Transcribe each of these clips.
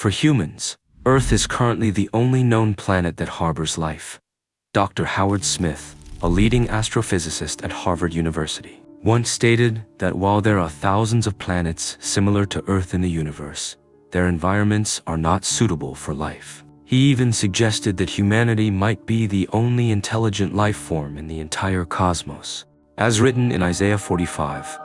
For humans, Earth is currently the only known planet that harbors life. Dr. Howard Smith, a leading astrophysicist at Harvard University, once stated that while there are thousands of planets similar to Earth in the universe, their environments are not suitable for life. He even suggested that humanity might be the only intelligent life form in the entire cosmos. As written in Isaiah 45,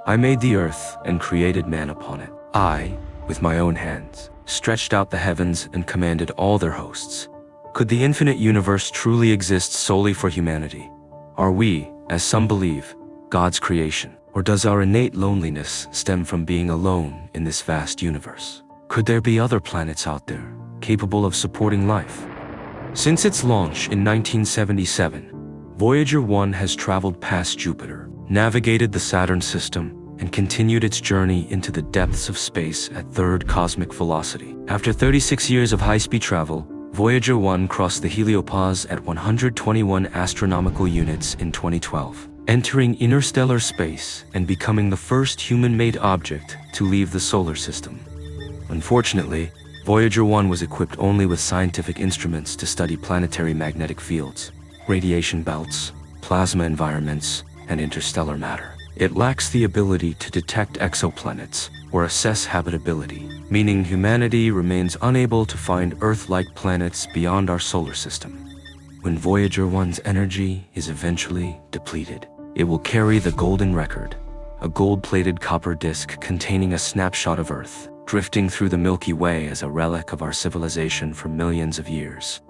"I made the earth and created man upon it. I, with my own hands, stretched out the heavens and commanded all their hosts." Could the infinite universe truly exist solely for humanity? Are we, as some believe, God's creation? Or does our innate loneliness stem from being alone in this vast universe? Could there be other planets out there, capable of supporting life? Since its launch in 1977, Voyager 1 has traveled past Jupiter, navigated the Saturn system, and continued its journey into the depths of space at third cosmic velocity. After 36 years of high-speed travel, Voyager 1 crossed the heliopause at 121 astronomical units in 2012, entering interstellar space and becoming the first human-made object to leave the solar system. Unfortunately, Voyager 1 was equipped only with scientific instruments to study planetary magnetic fields, radiation belts, plasma environments, and interstellar matter. It lacks the ability to detect exoplanets or assess habitability, meaning humanity remains unable to find Earth-like planets beyond our solar system. When Voyager 1's energy is eventually depleted, it will carry the golden record, a gold-plated copper disk containing a snapshot of Earth, drifting through the Milky Way as a relic of our civilization for millions of years.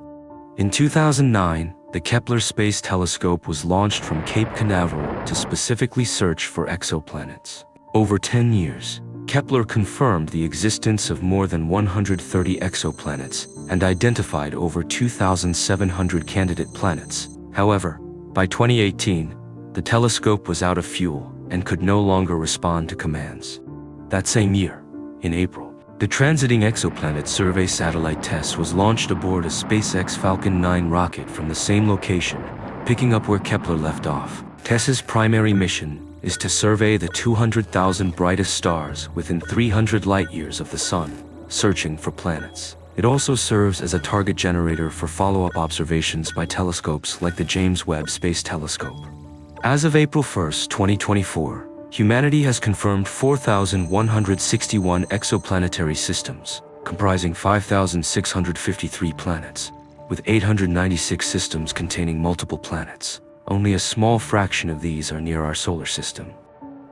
In 2009, the Kepler Space Telescope was launched from Cape Canaveral to specifically search for exoplanets. Over 10 years, Kepler confirmed the existence of more than 130 exoplanets and identified over 2,700 candidate planets. However, by 2018, the telescope was out of fuel and could no longer respond to commands. That same year, in April, the Transiting Exoplanet Survey satellite TESS was launched aboard a SpaceX Falcon 9 rocket from the same location, picking up where Kepler left off. TESS's primary mission is to survey the 200,000 brightest stars within 300 light-years of the Sun, searching for planets. It also serves as a target generator for follow-up observations by telescopes like the James Webb Space Telescope. As of April 1, 2024, humanity has confirmed 4,161 exoplanetary systems, comprising 5,653 planets, with 896 systems containing multiple planets. Only a small fraction of these are near our solar system.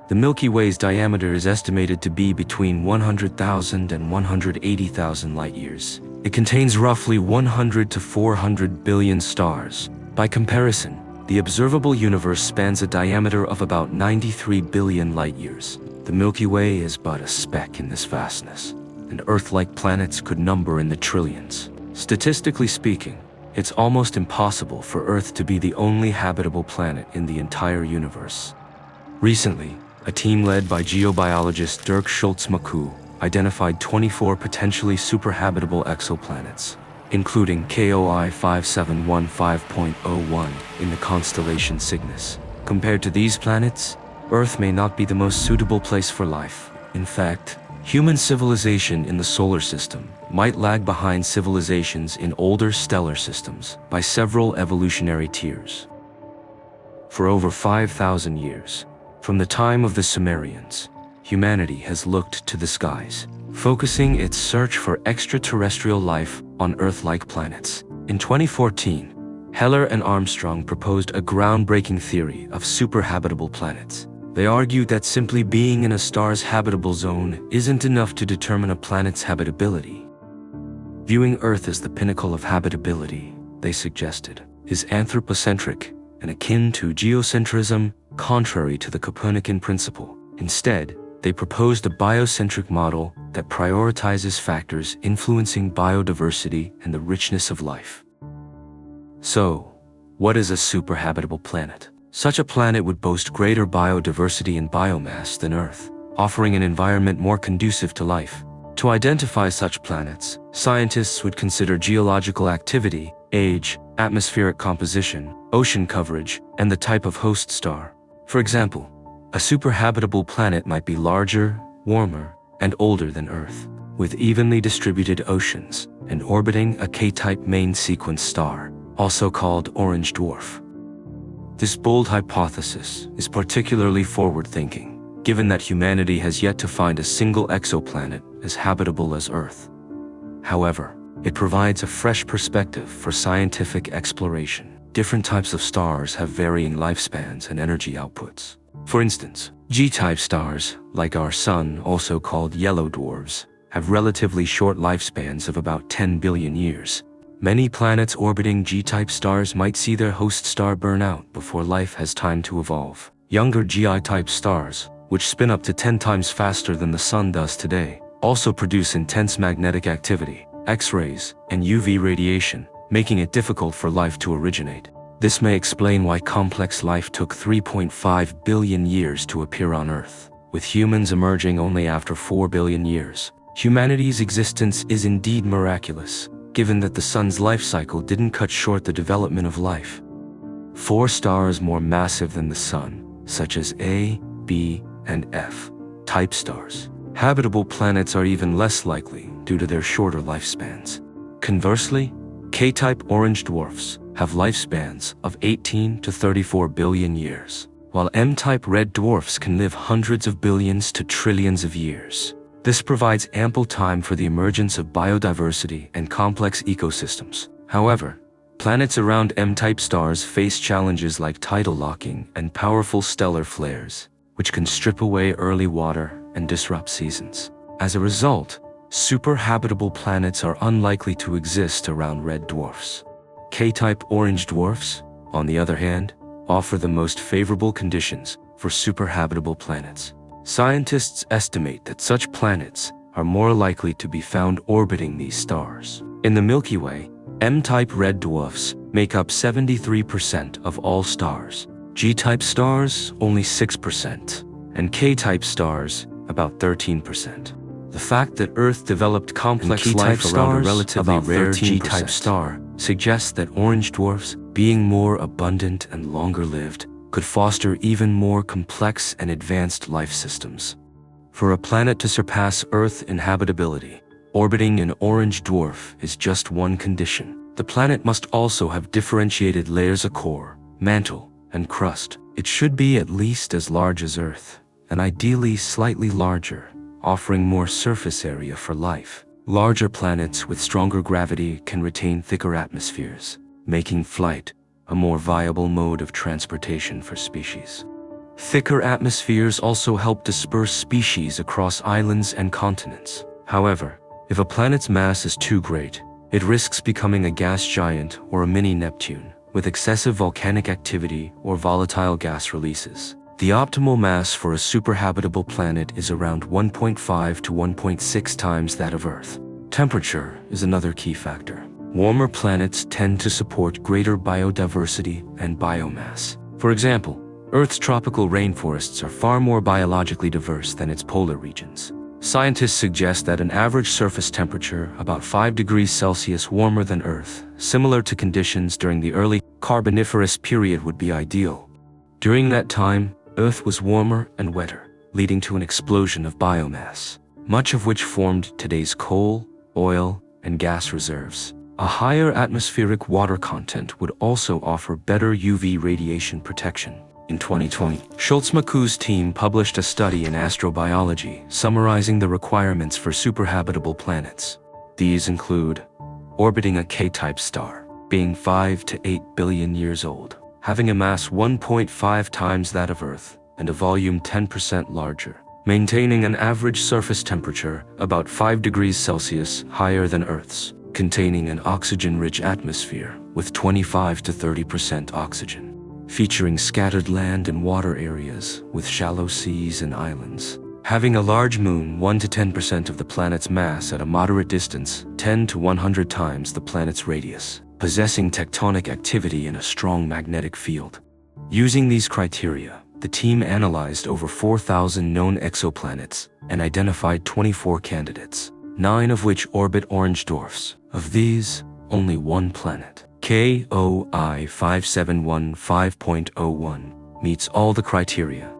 The Milky Way's diameter is estimated to be between 100,000 and 180,000 light-years. It contains roughly 100 to 400 billion stars. By comparison, the observable universe spans a diameter of about 93 billion light-years. The Milky Way is but a speck in this vastness, and Earth-like planets could number in the trillions. Statistically speaking, it's almost impossible for Earth to be the only habitable planet in the entire universe. Recently, a team led by geobiologist Dirk Schultz-Maku identified 24 potentially superhabitable exoplanets, including KOI-5715.01 in the constellation Cygnus. Compared to these planets, Earth may not be the most suitable place for life. In fact, human civilization in the solar system might lag behind civilizations in older stellar systems by several evolutionary tiers. For over 5,000 years, from the time of the Sumerians, humanity has looked to the skies, focusing its search for extraterrestrial life on Earth-like planets. In 2014, Heller and Armstrong proposed a groundbreaking theory of superhabitable planets. They argued that simply being in a star's habitable zone isn't enough to determine a planet's habitability. Viewing Earth as the pinnacle of habitability, they suggested, is anthropocentric and akin to geocentrism, contrary to the Copernican principle. Instead, they proposed a biocentric model that prioritizes factors influencing biodiversity and the richness of life. So, what is a superhabitable planet? Such a planet would boast greater biodiversity and biomass than Earth, offering an environment more conducive to life. To identify such planets, scientists would consider geological activity, age, atmospheric composition, ocean coverage, and the type of host star. For example, a superhabitable planet might be larger, warmer, and older than Earth. with evenly distributed oceans and orbiting a K-type main sequence star, also called orange dwarf. This bold hypothesis is particularly forward-thinking, given that humanity has yet to find a single exoplanet as habitable as Earth. However, it provides a fresh perspective for scientific exploration. Different types of stars have varying lifespans and energy outputs. For instance, G-type stars, like our Sun, also called yellow dwarfs, have relatively short lifespans of about 10 billion years. Many planets orbiting G-type stars might see their host star burn out before life has time to evolve. Younger Gi-type stars, which spin up to 10 times faster than the Sun does today, also produce intense magnetic activity, X-rays, and UV radiation, making it difficult for life to originate. This may explain why complex life took 3.5 billion years to appear on Earth, with humans emerging only after 4 billion years. Humanity's existence is indeed miraculous, given that the Sun's life cycle didn't cut short the development of life. 4 stars more massive than the Sun, such as A, B, and F type stars. Habitable planets are even less likely due to their shorter lifespans. Conversely, K-type orange dwarfs have lifespans of 18 to 34 billion years, while M-type red dwarfs can live hundreds of billions to trillions of years. This provides ample time for the emergence of biodiversity and complex ecosystems. However, planets around M-type stars face challenges like tidal locking and powerful stellar flares, which can strip away early water and disrupt seasons. As a result, super-habitable planets are unlikely to exist around red dwarfs. K-type orange dwarfs, on the other hand, offer the most favorable conditions for super-habitable planets. Scientists estimate that such planets are more likely to be found orbiting these stars. In the Milky Way, M-type red dwarfs make up 73% of all stars, G-type stars only 6%, and K-type stars about 13%. The fact that Earth developed complex life around a relatively rare G-type star suggests that orange dwarfs, being more abundant and longer-lived, could foster even more complex and advanced life systems. For a planet to surpass Earth in habitability, orbiting an orange dwarf is just one condition. The planet must also have differentiated layers of core, mantle, and crust. It should be at least as large as Earth, and ideally slightly larger, offering more surface area for life. Larger planets with stronger gravity can retain thicker atmospheres, making flight a more viable mode of transportation for species. Thicker atmospheres also help disperse species across islands and continents. However, if a planet's mass is too great, it risks becoming a gas giant or a mini Neptune, with excessive volcanic activity or volatile gas releases. The optimal mass for a superhabitable planet is around 1.5 to 1.6 times that of Earth. Temperature is another key factor. Warmer planets tend to support greater biodiversity and biomass. For example, Earth's tropical rainforests are far more biologically diverse than its polar regions. Scientists suggest that an average surface temperature about 5 degrees Celsius warmer than Earth, similar to conditions during the early Carboniferous period, would be ideal. During that time, Earth was warmer and wetter, leading to an explosion of biomass, much of which formed today's coal, oil, and gas reserves. A higher atmospheric water content would also offer better UV radiation protection. In 2020, Schultz-McCoe's team published a study in astrobiology summarizing the requirements for superhabitable planets. These include orbiting a K-type star, being 5 to 8 billion years old, having a mass 1.5 times that of Earth, and a volume 10% larger, maintaining an average surface temperature about 5 degrees Celsius higher than Earth's, containing an oxygen-rich atmosphere with 25 to 30% oxygen, featuring scattered land and water areas with shallow seas and islands, having a large moon 1 to 10% of the planet's mass at a moderate distance 10 to 100 times the planet's radius, possessing tectonic activity and a strong magnetic field. Using these criteria, the team analyzed over 4,000 known exoplanets and identified 24 candidates, 9 of which orbit orange dwarfs. Of these, only one planet, KOI-5715.01, meets all the criteria.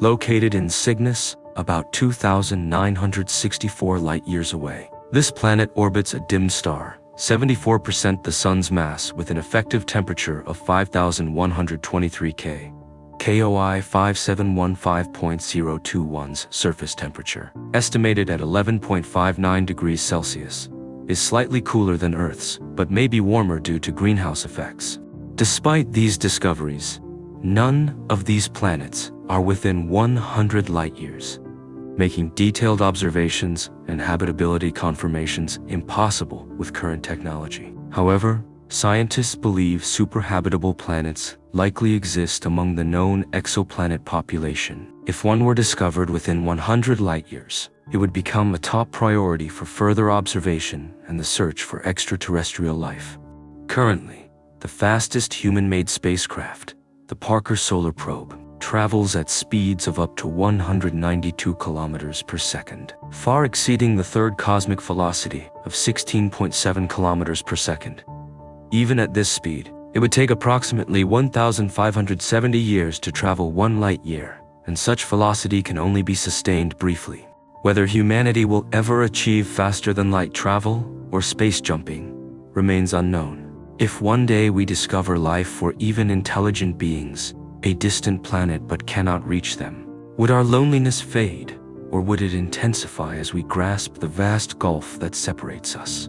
Located in Cygnus, about 2,964 light-years away. This planet orbits a dim star, 74% the Sun's mass, with an effective temperature of 5,123 K. KOI-5715.01's surface temperature, estimated at 11.59 degrees Celsius, is slightly cooler than Earth's, but may be warmer due to greenhouse effects. Despite these discoveries, none of these planets are within 100 light-years, making detailed observations and habitability confirmations impossible with current technology. However, scientists believe superhabitable planets likely exist among the known exoplanet population. If one were discovered within 100 light-years, it would become a top priority for further observation and the search for extraterrestrial life. Currently, the fastest human-made spacecraft, the Parker Solar Probe, travels at speeds of up to 192 kilometers per second, far exceeding the third cosmic velocity of 16.7 kilometers per second. Even at this speed, it would take approximately 1,570 years to travel 1 light-year, and such velocity can only be sustained briefly. Whether humanity will ever achieve faster-than-light travel or space jumping remains unknown. If one day we discover life or even intelligent beings, a distant planet but cannot reach them, would our loneliness fade, or would it intensify as we grasp the vast gulf that separates us?